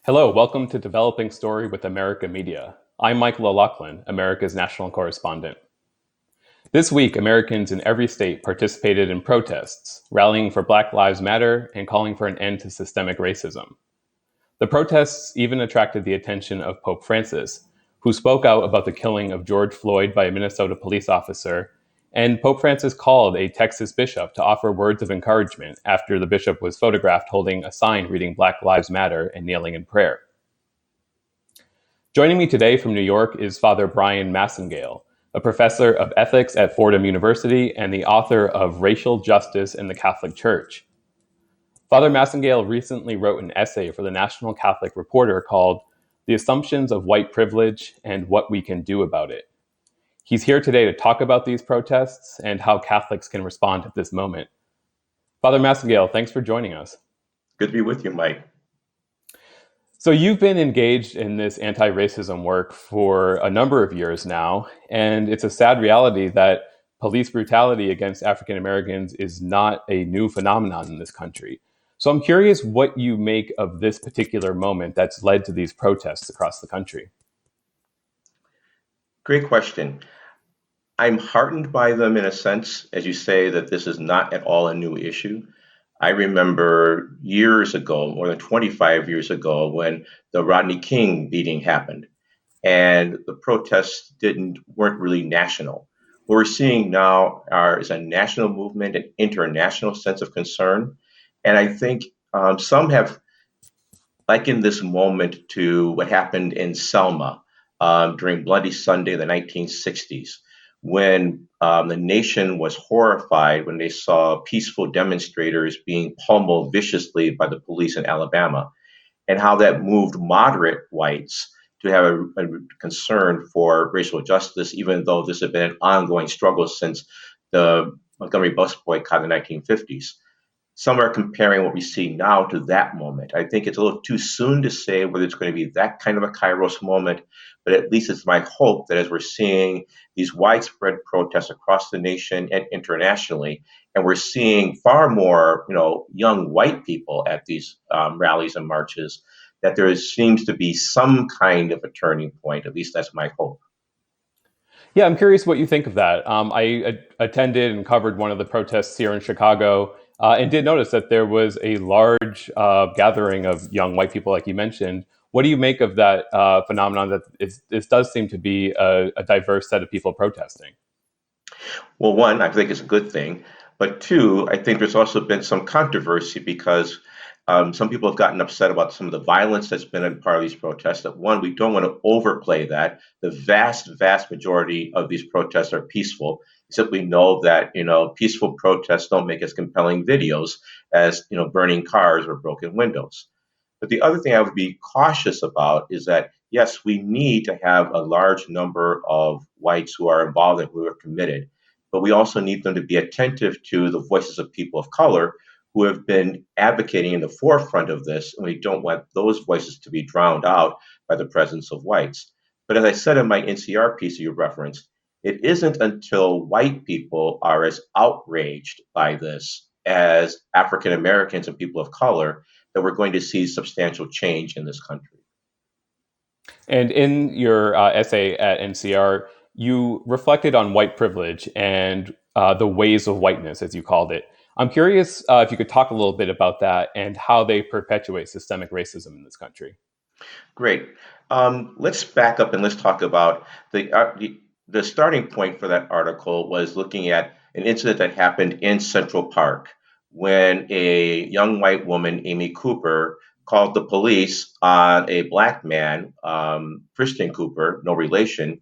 Hello, welcome to Developing Story with America Media. I'm Michael O'Loughlin, America's national correspondent. This week, Americans in every state participated in protests, rallying for Black Lives Matter and calling for an end to systemic racism. The protests even attracted the attention of Pope Francis, who spoke out about the killing of George Floyd by a Minnesota police officer, and Pope Francis called a Texas bishop to offer words of encouragement after the bishop was photographed holding a sign reading Black Lives Matter and kneeling in prayer. Joining me today from New York is Father Bryan Massingale, a professor of ethics at Fordham University and the author of Racial Justice in the Catholic Church. Father Massingale recently wrote an essay for the National Catholic Reporter called The Assumptions of White Privilege and What We Can Do About It. He's here today to talk about these protests and how Catholics can respond at this moment. Father Massingale, thanks for joining us. Good to be with you, Mike. So you've been engaged in this anti-racism work for a number of years now, and it's a sad reality that police brutality against African Americans is not a new phenomenon in this country. So I'm curious what you make of this particular moment that's led to these protests across the country. Great question. I'm heartened by them in a sense, as you say, that this is not at all a new issue. I remember years ago, more than 25 years ago, when the Rodney King beating happened, and the protests weren't really national. What we're seeing now is a national movement, an international sense of concern, and I think some have likened this moment to what happened in Selma during Bloody Sunday, the 1960s, when the nation was horrified when they saw peaceful demonstrators being pummeled viciously by the police in Alabama, and how that moved moderate whites to have a concern for racial justice, even though this had been an ongoing struggle since the Montgomery bus boycott in the 1950s. Some are comparing what we see now to that moment. I think it's a little too soon to say whether it's going to be that kind of a Kairos moment, but at least it's my hope that as we're seeing these widespread protests across the nation and internationally, and we're seeing far more, young white people at these rallies and marches, that there seems to be some kind of a turning point. At least that's my hope. Yeah, I'm curious what you think of that. I attended and covered one of the protests here in Chicago and did notice that there was a large gathering of young white people, like you mentioned. What do you make of that phenomenon that this does seem to be a diverse set of people protesting? Well, one, I think it's a good thing. But two, I think there's also been some controversy because some people have gotten upset about some of the violence that's been a part of these protests. That one, we don't want to overplay that. The vast, vast majority of these protests are peaceful. Except we know that peaceful protests don't make as compelling videos as burning cars or broken windows. But the other thing I would be cautious about is that yes, we need to have a large number of whites who are involved and who are committed, but we also need them to be attentive to the voices of people of color who have been advocating in the forefront of this, and we don't want those voices to be drowned out by the presence of whites. But as I said in my NCR piece you referenced, it isn't until white people are as outraged by this as African Americans and people of color that we're going to see substantial change in this country. And in your essay at NCR, you reflected on white privilege and the ways of whiteness, as you called it. I'm curious if you could talk a little bit about that and how they perpetuate systemic racism in this country. Great. Let's back up and let's talk about the starting point for that article was looking at an incident that happened in Central Park when a young white woman, Amy Cooper, called the police on a black man, Christian Cooper, no relation,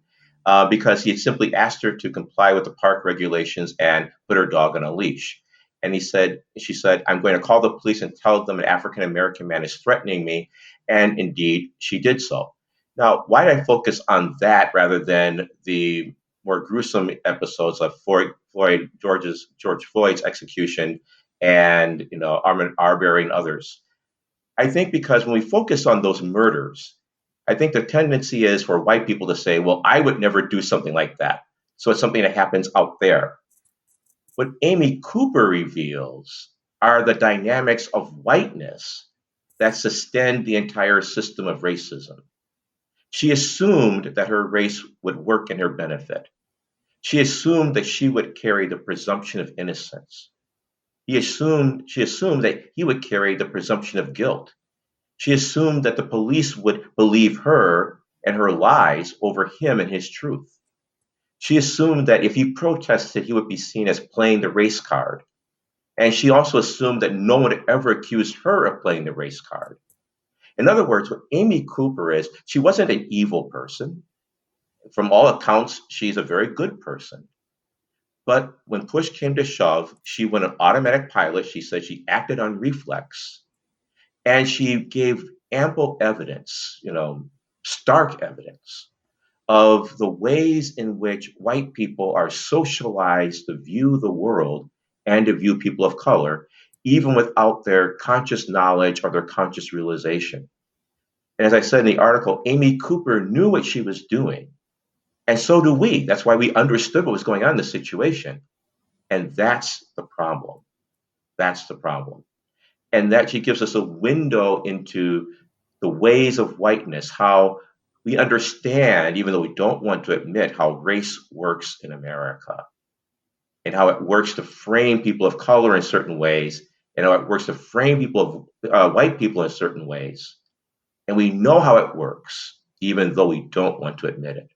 because he had simply asked her to comply with the park regulations and put her dog on a leash. And she said, I'm going to call the police and tell them an African American man is threatening me. And indeed, she did so. Now, why did I focus on that rather than the more gruesome episodes of George Floyd's execution and Ahmaud Arbery and others? I think because when we focus on those murders, I think the tendency is for white people to say, well, I would never do something like that. So it's something that happens out there. What Amy Cooper reveals are the dynamics of whiteness that sustained the entire system of racism. She assumed that her race would work in her benefit. She assumed that she would carry the presumption of innocence. She assumed that he would carry the presumption of guilt. She assumed that the police would believe her and her lies over him and his truth. She assumed that if he protested, he would be seen as playing the race card. And she also assumed that no one would ever accuse her of playing the race card. In other words, what Amy Cooper is, she wasn't an evil person. From all accounts, she's a very good person. But when push came to shove, she went on automatic pilot. She said she acted on reflex. And she gave ample evidence, stark evidence of the ways in which white people are socialized to view the world and to view people of color, even without their conscious knowledge or their conscious realization. And as I said in the article, Amy Cooper knew what she was doing. And so do we. That's why we understood what was going on in the situation. And that's the problem. That's the problem. And that she gives us a window into the ways of whiteness, how we understand, even though we don't want to admit, how race works in America and how it works to frame people of color in certain ways and how it works to frame people of white people in certain ways. And we know how it works, even though we don't want to admit it.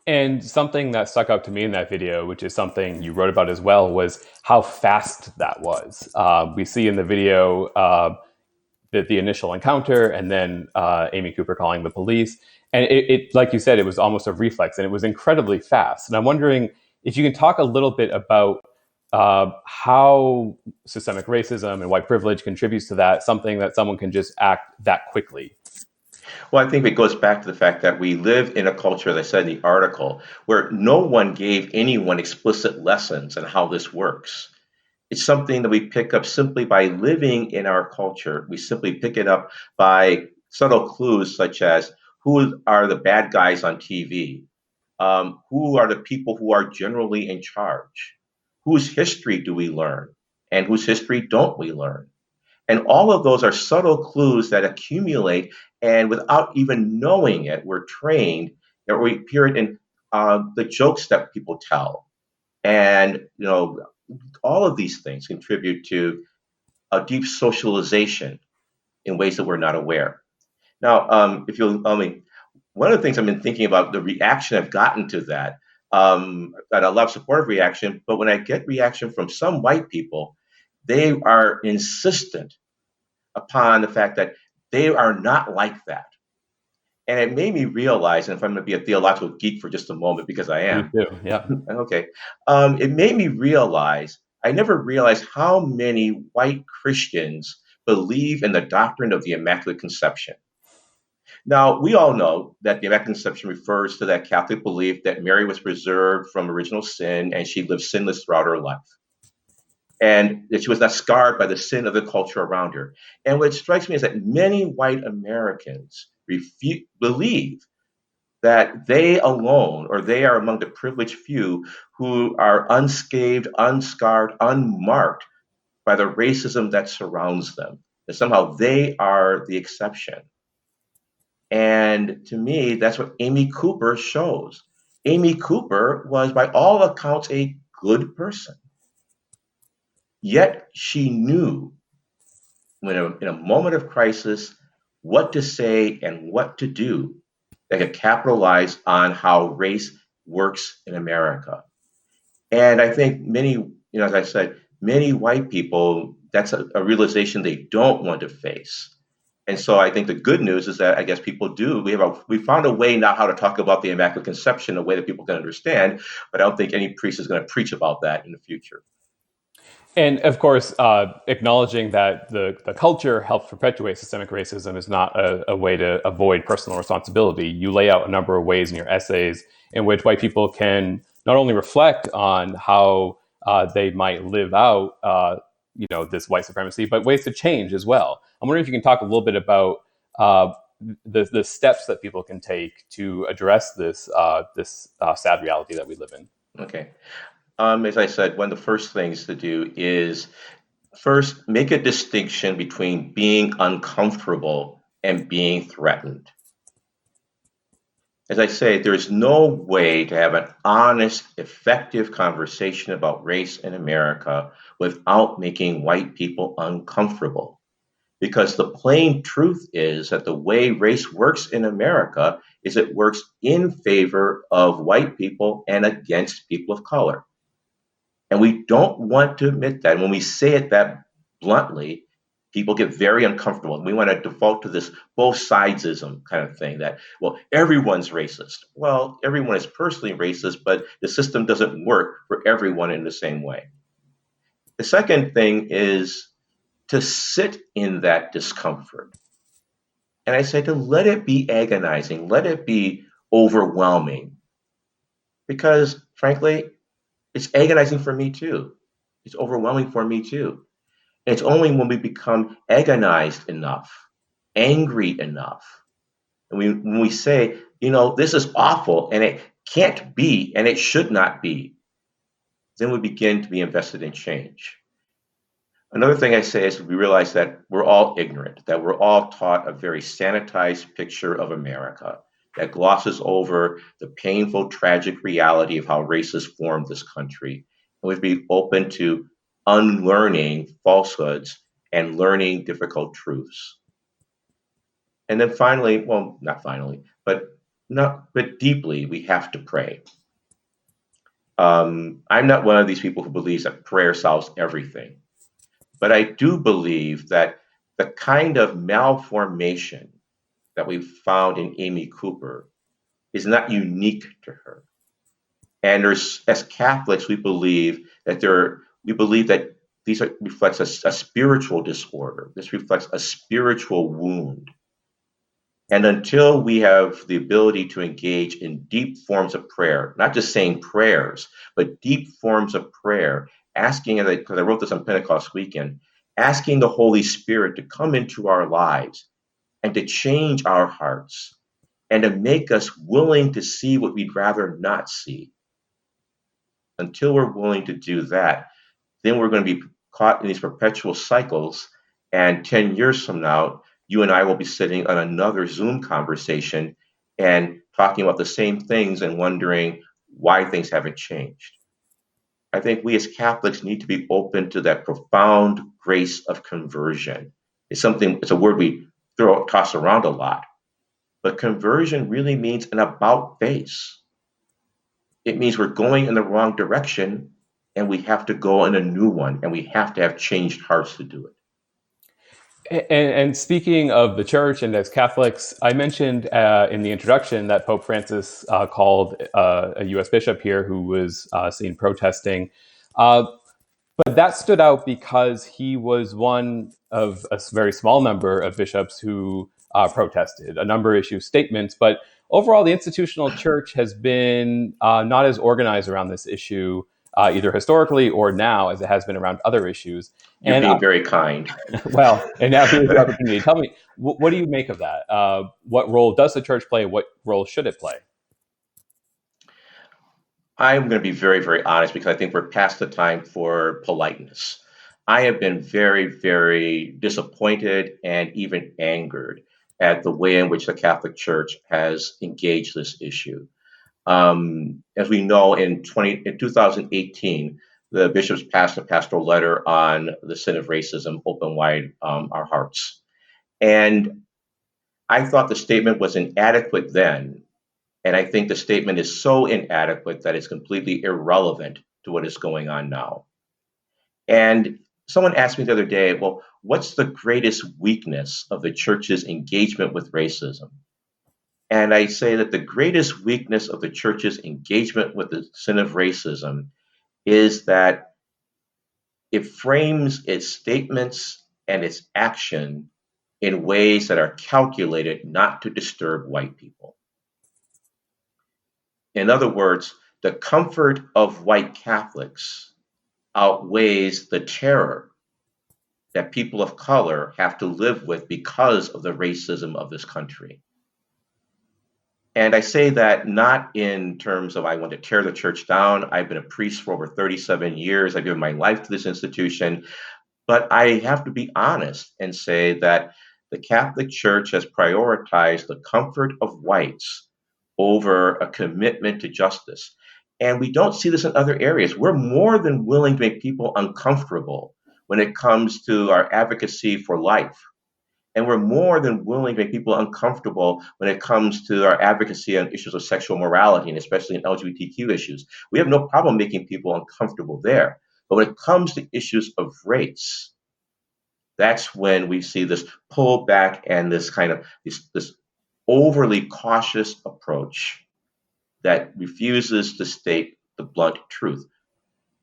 And something that stuck out to me in that video, which is something you wrote about as well, was how fast that was. We see in the video the initial encounter and then Amy Cooper calling the police. And it, like you said, it was almost a reflex and it was incredibly fast. And I'm wondering if you can talk a little bit about how systemic racism and white privilege contributes to that, something that someone can just act that quickly. Well, I think it goes back to the fact that we live in a culture, as I said in the article, where no one gave anyone explicit lessons on how this works. It's something that we pick up simply by living in our culture. We simply pick it up by subtle clues such as who are the bad guys on TV? Who are the people who are generally in charge? Whose history do we learn? And whose history don't we learn? And all of those are subtle clues that accumulate, and without even knowing it, we're trained, or we hear it in the jokes that people tell. And, all of these things contribute to a deep socialization in ways that we're not aware. Now, if you'll, one of the things I've been thinking about the reaction I've gotten to that, got a lot of supportive reaction, but when I get reaction from some white people, they are insistent upon the fact that they are not like that. And it made me realize, and if I'm going to be a theological geek for just a moment, because I Please am, do, yeah. okay, it made me realize, I never realized how many white Christians believe in the doctrine of the Immaculate Conception. Now, we all know that the Immaculate Conception refers to that Catholic belief that Mary was preserved from original sin and she lived sinless throughout her life, and that she was not scarred by the sin of the culture around her. And what strikes me is that many white Americans believe that they alone, or they are among the privileged few who are unscathed, unscarred, unmarked by the racism that surrounds them. That somehow they are the exception. And to me, that's what Amy Cooper shows. Amy Cooper was, by all accounts, a good person. Yet she knew in a moment of crisis what to say and what to do that could capitalize on how race works in America. And I think many, as I said, many white people, that's a realization they don't want to face. And so I think the good news is that I guess people do. We found a way now how to talk about the Immaculate Conception in a way that people can understand, but I don't think any priest is going to preach about that in the future. And of course, acknowledging that the culture helps perpetuate systemic racism is not a way to avoid personal responsibility. You lay out a number of ways in your essays in which white people can not only reflect on how they might live out, this white supremacy, but ways to change as well. I'm wondering if you can talk a little bit about the steps that people can take to address this sad reality that we live in. Okay. As I said, one of the first things to do is First, make a distinction between being uncomfortable and being threatened. As I say, there's no way to have an honest, effective conversation about race in America without making white people uncomfortable. Because the plain truth is that the way race works in America is it works in favor of white people and against people of color. And we don't want to admit that. And when we say it that bluntly, people get very uncomfortable. And we want to default to this both sidesism kind of thing that, well, everyone's racist. Well, everyone is personally racist, but the system doesn't work for everyone in the same way. The second thing is to sit in that discomfort. And I say to let it be agonizing, let it be overwhelming. Because frankly, it's agonizing for me too. It's overwhelming for me too. And it's only when we become agonized enough, angry enough, and when we say, this is awful and it can't be and it should not be, then we begin to be invested in change. Another thing I say is we realize that we're all ignorant, that we're all taught a very sanitized picture of America that glosses over the painful, tragic reality of how races formed this country. And we'd be open to unlearning falsehoods and learning difficult truths. And then finally, well, not finally, but deeply, we have to pray. I'm not one of these people who believes that prayer solves everything. But I do believe that the kind of malformation that we found in Amy Cooper is not unique to her. And as Catholics, we believe that reflects a spiritual disorder. This reflects a spiritual wound. And until we have the ability to engage in deep forms of prayer, not just saying prayers, but deep forms of prayer, asking, because I wrote this on Pentecost weekend, asking the Holy Spirit to come into our lives and to change our hearts and to make us willing to see what we'd rather not see. Until we're willing to do that, then we're going to be caught in these perpetual cycles. And 10 years from now, you and I will be sitting on another Zoom conversation and talking about the same things and wondering why things haven't changed. I think we as Catholics need to be open to that profound grace of conversion. It's a word we toss around a lot, but conversion really means an about face. It means we're going in the wrong direction and we have to go in a new one, and we have to have changed hearts to do it. And speaking of the church and as Catholics, I mentioned in the introduction that Pope Francis called a U.S. bishop here who was seen protesting. But that stood out because he was one of a very small number of bishops who protested. A number issued statements, but overall, the institutional church has been not as organized around this issue, either historically or now, as it has been around other issues. You're being very kind. Well, and now here's the opportunity. Tell me, what do you make of that? What role does the church play? What role should it play? I'm going to be very, very honest because I think we're past the time for politeness. I have been very, very disappointed and even angered at the way in which the Catholic Church has engaged this issue. As we know, in 2018, the bishops passed a pastoral letter on the sin of racism, open wide our hearts. And I thought the statement was inadequate then. And I think the statement is so inadequate that it's completely irrelevant to what is going on now. And someone asked me the other day, well, what's the greatest weakness of the church's engagement with racism? And I say that the greatest weakness of the church's engagement with the sin of racism is that it frames its statements and its action in ways that are calculated not to disturb white people. In other words, the comfort of white Catholics outweighs the terror that people of color have to live with because of the racism of this country. And I say that not in terms of I want to tear the church down. I've been a priest for over 37 years. I've given my life to this institution. But I have to be honest and say that the Catholic Church has prioritized the comfort of whites over a commitment to justice. And we don't see this in other areas. We're more than willing to make people uncomfortable when it comes to our advocacy for life. And we're more than willing to make people uncomfortable when it comes to our advocacy on issues of sexual morality, and especially in LGBTQ issues. We have no problem making people uncomfortable there. But when it comes to issues of race, that's when we see this pullback and this kind of this overly cautious approach that refuses to state the blunt truth.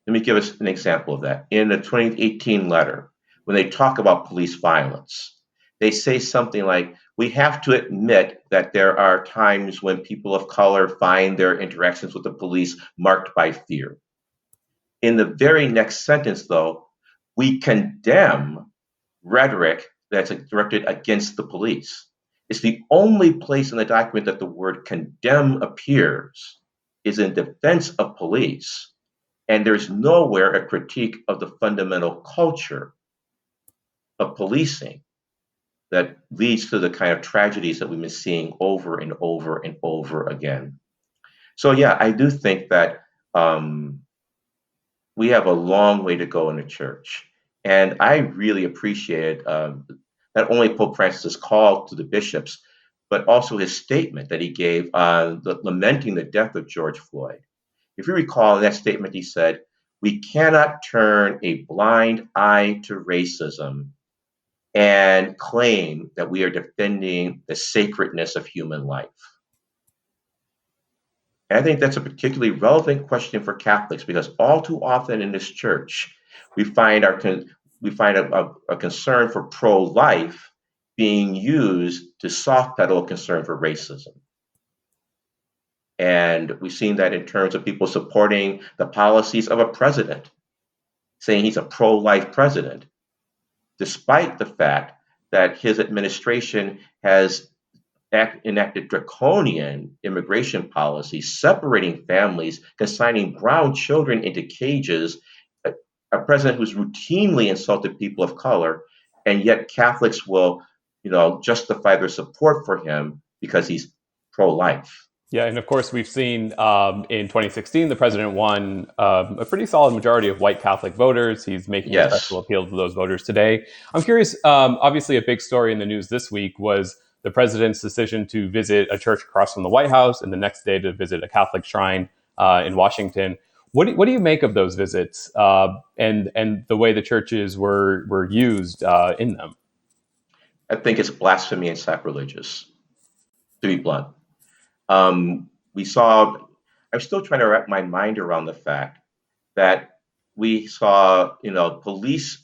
Let me give us an example of that. In the 2018 letter, when they talk about police violence, they say something like, we have to admit that there are times when people of color find their interactions with the police marked by fear. In the very next sentence, though, we condemn rhetoric that's directed against the police. It's the only place in the document that the word condemn appears is in defense of police. And there's nowhere a critique of the fundamental culture of policing that leads to the kind of tragedies that we've been seeing over and over and over again. So, yeah, I do think that we have a long way to go in the church. And I really appreciated not only Pope Francis' call to the bishops, but also his statement that he gave on lamenting the death of George Floyd. If you recall, in that statement, he said, we cannot turn a blind eye to racism and claim that we are defending the sacredness of human life. And I think that's a particularly relevant question for Catholics because all too often in this church, we find a concern for pro-life being used to soft pedal a concern for racism. And we've seen that in terms of people supporting the policies of a president, saying he's a pro-life president, despite the fact that his administration has enacted draconian immigration policies, separating families, consigning brown children into cages, a president who's routinely insulted people of color, and yet Catholics will, justify their support for him because he's pro-life. Yeah, and of course, we've seen in 2016, the president won a pretty solid majority of white Catholic voters. He's making a Yes. special appeal to those voters today. I'm curious, obviously, a big story in the news this week was the president's decision to visit a church across from the White House and the next day to visit a Catholic shrine in Washington. What do you make of those visits and the way the churches were used in them? I think it's blasphemy and sacrilegious, to be blunt. We saw, I'm still trying to wrap my mind around the fact that we saw, police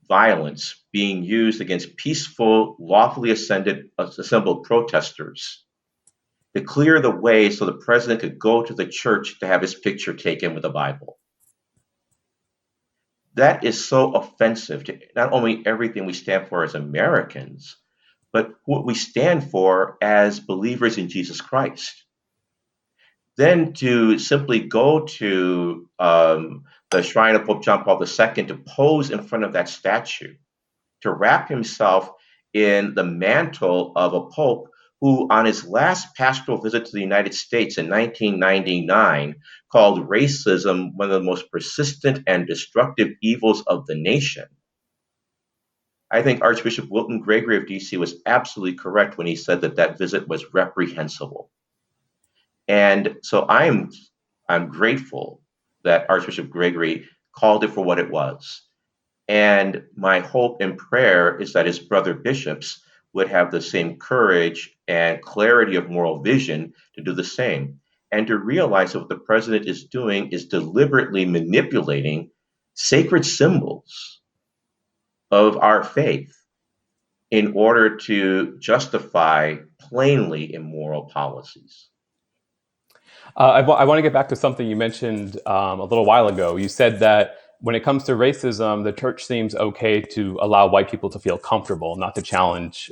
violence being used against peaceful, lawfully assembled protesters to clear the way so the president could go to the church to have his picture taken with the Bible. That is so offensive to not only everything we stand for as Americans, but what we stand for as believers in Jesus Christ. Then to simply go to the shrine of Pope John Paul II to pose in front of that statue, to wrap himself in the mantle of a pope who, on his last pastoral visit to the United States in 1999, called racism one of the most persistent and destructive evils of the nation. I think Archbishop Wilton Gregory of DC was absolutely correct when he said that that visit was reprehensible. And so I'm grateful that Archbishop Gregory called it for what it was. And my hope and prayer is that his brother bishops would have the same courage and clarity of moral vision to do the same, and to realize that what the president is doing is deliberately manipulating sacred symbols of our faith in order to justify plainly immoral policies. I want to get back to something you mentioned a little while ago. You said that when it comes to racism, the church seems okay to allow white people to feel comfortable, not to challenge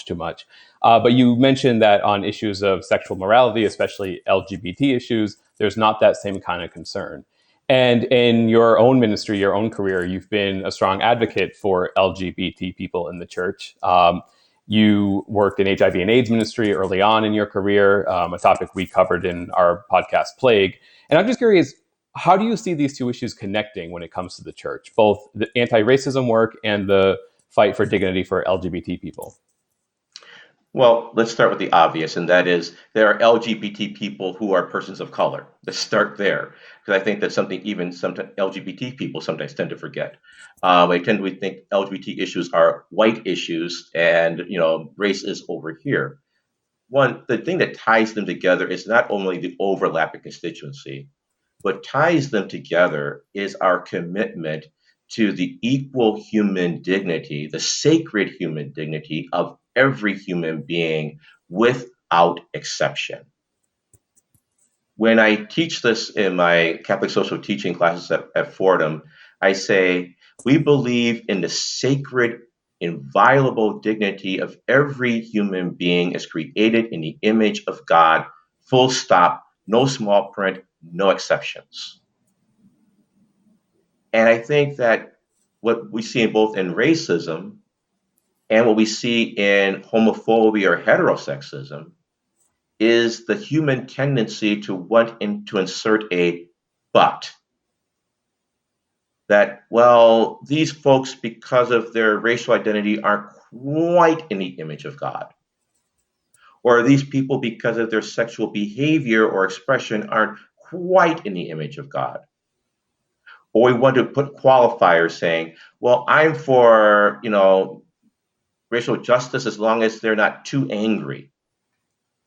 too much. But you mentioned that on issues of sexual morality, especially LGBT issues, there's not that same kind of concern. And in your own ministry, your own career, you've been a strong advocate for LGBT people in the church. You worked in HIV and AIDS ministry early on in your career, a topic we covered in our podcast, Plague. And I'm just curious, how do you see these two issues connecting when it comes to the church, both the anti-racism work and the fight for dignity for LGBT people? Well, let's start with the obvious, and that is there are LGBT people who are persons of color. Let's start there, because I think that's something even sometimes LGBT people sometimes tend to forget. They tend to think LGBT issues are white issues, and race is over here. The thing that ties them together is not only the overlapping constituency. What ties them together is our commitment to the equal human dignity, the sacred human dignity of every human being without exception. When I teach this in my Catholic social teaching classes at Fordham, I say, we believe in the sacred, inviolable dignity of every human being as created in the image of God, full stop, no small print, no exceptions. And I think that what we see both in racism and what we see in homophobia or heterosexism is the human tendency to want to insert a but. That, well, these folks, because of their racial identity, aren't quite in the image of God. Or these people, because of their sexual behavior or expression, aren't quite in the image of God. Or we want to put qualifiers saying, well, I'm for, racial justice as long as they're not too angry.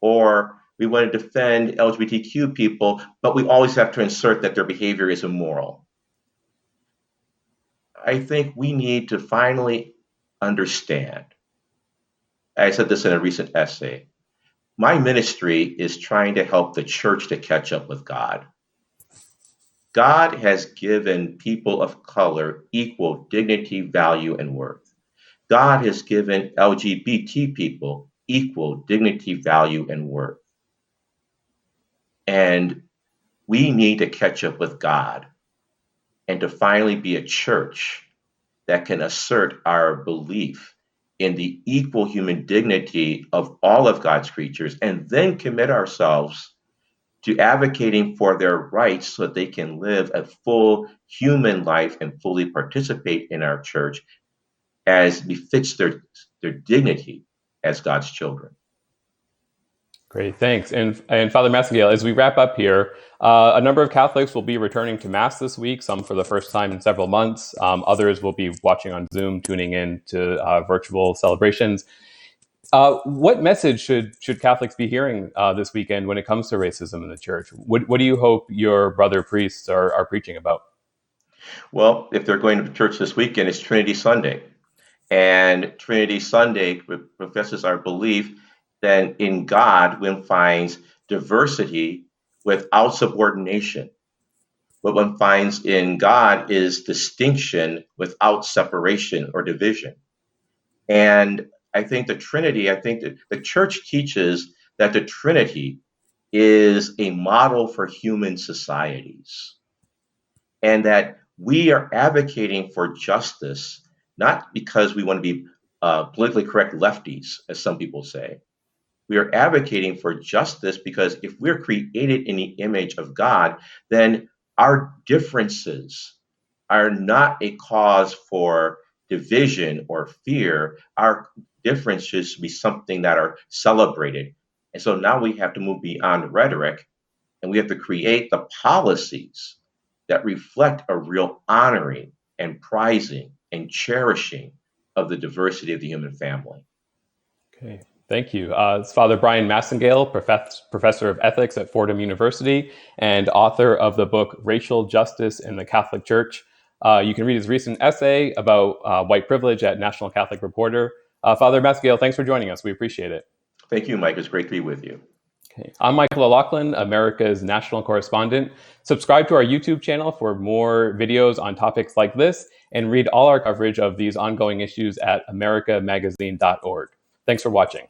Or we want to defend LGBTQ people, but we always have to insert that their behavior is immoral. I think we need to finally understand. I said this in a recent essay. My ministry is trying to help the church to catch up with God. God has given people of color equal dignity, value, and worth. God has given LGBT people equal dignity, value, and worth. And we need to catch up with God and to finally be a church that can assert our belief in the equal human dignity of all of God's creatures, and then commit ourselves to advocating for their rights so that they can live a full human life and fully participate in our church as befits their dignity as God's children. Great, thanks. And Father Massingale, as we wrap up here, a number of Catholics will be returning to Mass this week, some for the first time in several months. Others will be watching on Zoom, tuning in to virtual celebrations. What message should Catholics be hearing this weekend when it comes to racism in the church? What do you hope your brother priests are preaching about? Well, if they're going to church this weekend, it's Trinity Sunday. And Trinity Sunday professes our belief that in God one finds diversity without subordination. What one finds in God is distinction without separation or division. And I think the Trinity, I think that the church teaches that the Trinity is a model for human societies, and that we are advocating for justice, not because we want to be politically correct lefties, as some people say. We are advocating for justice because if we're created in the image of God, then our differences are not a cause for division or fear. Our differences should be something that are celebrated. And so now we have to move beyond rhetoric, and we have to create the policies that reflect a real honoring and prizing and cherishing of the diversity of the human family. Okay, thank you. It's Father Bryan Massingale, Professor of Ethics at Fordham University and author of the book Racial Justice in the Catholic Church. You can read his recent essay about white privilege at National Catholic Reporter. Father Massingale, thanks for joining us. We appreciate it. Thank you, Mike. It's great to be with you. Okay. I'm Michael O'Loughlin, America's national correspondent. Subscribe to our YouTube channel for more videos on topics like this, and read all our coverage of these ongoing issues at americamagazine.org. Thanks for watching.